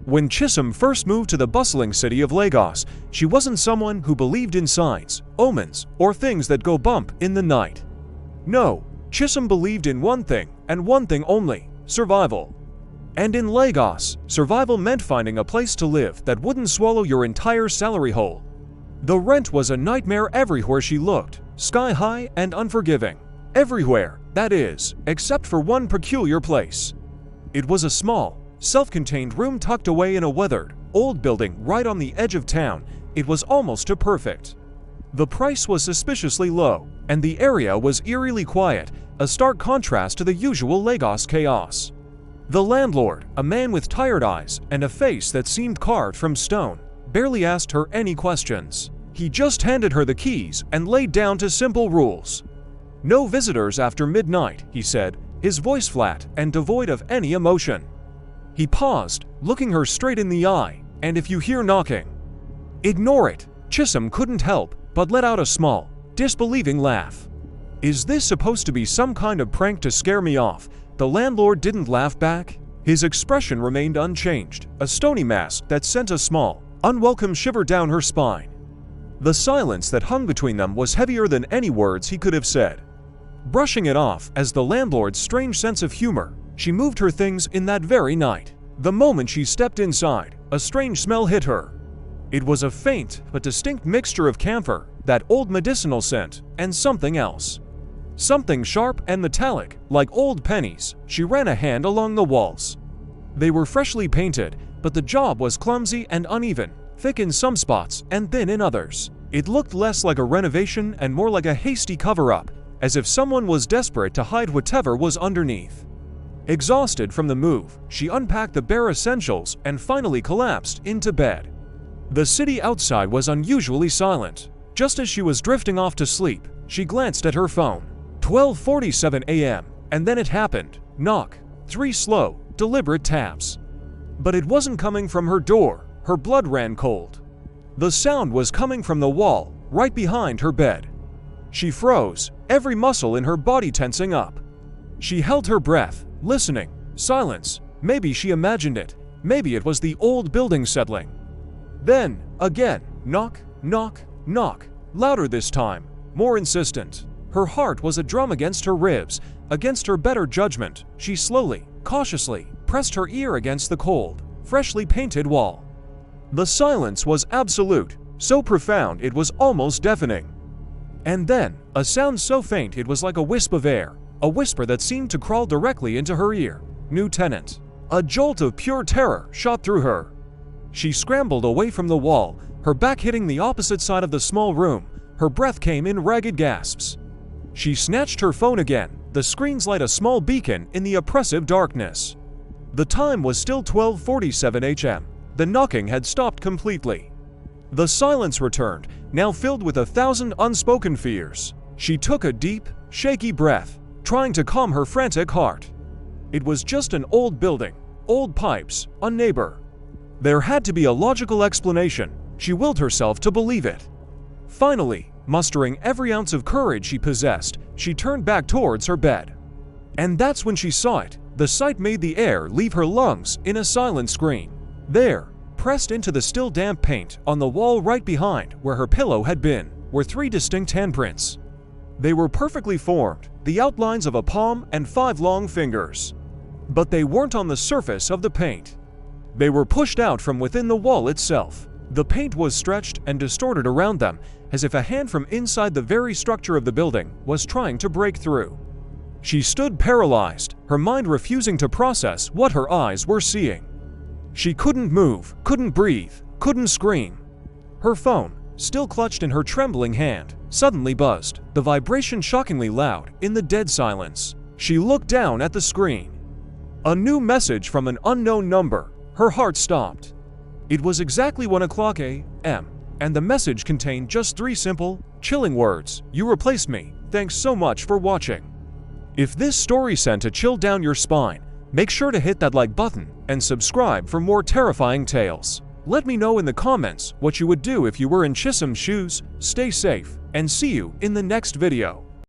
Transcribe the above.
When Chisholm first moved to the bustling city of Lagos, she wasn't someone who believed in signs, omens, or things that go bump in the night. No, Chisholm believed in one thing, and one thing only: survival. And in Lagos, survival meant finding a place to live that wouldn't swallow your entire salary whole. The rent was a nightmare everywhere she looked, sky-high and unforgiving. Everywhere, that is, except for one peculiar place. It was a small, self-contained room tucked away in a weathered, old building right on the edge of town. It was almost too perfect. The price was suspiciously low, and the area was eerily quiet, a stark contrast to the usual Lagos chaos. The landlord, a man with tired eyes and a face that seemed carved from stone, barely asked her any questions. He just handed her the keys and laid down two simple rules. "No visitors after midnight," he said, his voice flat and devoid of any emotion. He paused, looking her straight in the eye, "And if you hear knocking, ignore it." Chisholm couldn't help but let out a small, disbelieving laugh. "Is this supposed to be some kind of prank to scare me off?" The landlord didn't laugh back. His expression remained unchanged, a stony mask that sent a small, unwelcome shiver down her spine. The silence that hung between them was heavier than any words he could have said. Brushing it off as the landlord's strange sense of humor, she moved her things in that very night. The moment she stepped inside, a strange smell hit her. It was a faint but distinct mixture of camphor, that old medicinal scent, and something else. Something sharp and metallic, like old pennies. She ran a hand along the walls. They were freshly painted, but the job was clumsy and uneven, thick in some spots and thin in others. It looked less like a renovation and more like a hasty cover-up, as if someone was desperate to hide whatever was underneath. Exhausted from the move, she unpacked the bare essentials and finally collapsed into bed. The city outside was unusually silent. Just as she was drifting off to sleep, she glanced at her phone. 12:47 a.m., and then it happened. Knock. 3 slow, deliberate taps. But it wasn't coming from her door. Her blood ran cold. The sound was coming from the wall, right behind her bed. She froze, every muscle in her body tensing up. She held her breath, listening. Silence. Maybe she imagined it. Maybe it was the old building settling. Then, again, knock, knock, knock. Louder this time, more insistent. Her heart was a drum against her ribs. Against her better judgment, she slowly, cautiously, pressed her ear against the cold, freshly painted wall. The silence was absolute, so profound it was almost deafening. And then, a sound so faint it was like a wisp of air, a whisper that seemed to crawl directly into her ear. "New tenant." A jolt of pure terror shot through her. She scrambled away from the wall, her back hitting the opposite side of the small room. Her breath came in ragged gasps. She snatched her phone again, the screen's light a small beacon in the oppressive darkness. The time was still 12:47 a.m. The knocking had stopped completely. The silence returned, now filled with 1,000 unspoken fears. She took a deep, shaky breath, trying to calm her frantic heart. It was just an old building, old pipes, a neighbor. There had to be a logical explanation. She willed herself to believe it. Finally, mustering every ounce of courage she possessed, she turned back towards her bed. And that's when she saw it. The sight made the air leave her lungs in a silent scream. There, pressed into the still damp paint on the wall right behind where her pillow had been, were 3 distinct handprints. They were perfectly formed, the outlines of a palm and 5 long fingers. But they weren't on the surface of the paint. They were pushed out from within the wall itself. The paint was stretched and distorted around them, as if a hand from inside the very structure of the building was trying to break through. She stood paralyzed, her mind refusing to process what her eyes were seeing. She couldn't move, couldn't breathe, couldn't scream. Her phone, still clutched in her trembling hand, suddenly buzzed, the vibration shockingly loud in the dead silence. She looked down at the screen. A new message from an unknown number. Her heart stopped. It was exactly 1 o'clock a.m., and the message contained just 3 simple, chilling words. "You replaced me. Thanks so much for watching." If this story sent a chill down your spine, make sure to hit that like button and subscribe for more terrifying tales. Let me know in the comments what you would do if you were in Chisholm's shoes. Stay safe, and see you in the next video.